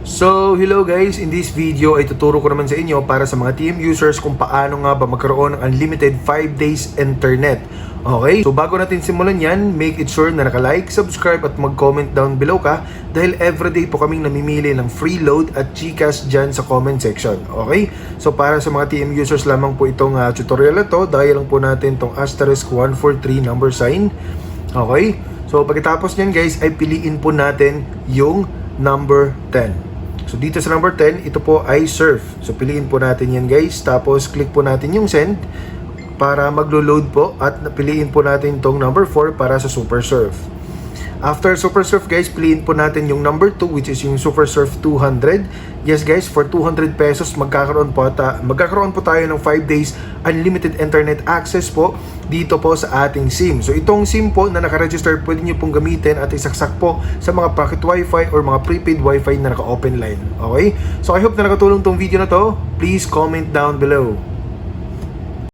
So, hello guys! In this video ay tuturo ko naman sa inyo para sa mga TM users kung paano nga ba magkaroon ng unlimited 5 days internet. Okay? So, bago natin simulan yan, make it sure na naka-like, subscribe at mag-comment down below ka dahil everyday po kaming namimili ng free load at Gcash dyan sa comment section. Okay? So, para sa mga TM users lamang po itong tutorial na to, dahil lang po natin itong asterisk 143 number sign. Okay? So, pagkatapos nyan guys, ay piliin po natin yung number 10. So dito sa number 10, ito po ay surf. So piliin po natin yan guys. Tapos click po natin yung send para maglo-load po. At piliin po natin itong number 4 para sa super surf. After super surf guys, piliin po natin yung number 2 which is yung super surf 200. Yes guys, for 200 pesos magkakaroon po tayo ng 5 days unlimited internet access po dito po sa ating SIM. So itong SIM po na nakaregister, pwede nyo pong gamitin at isaksak po sa mga pocket wifi or mga prepaid wifi na naka-open line. Okay? So I hope na nakatulong tong video na to. Please comment down below.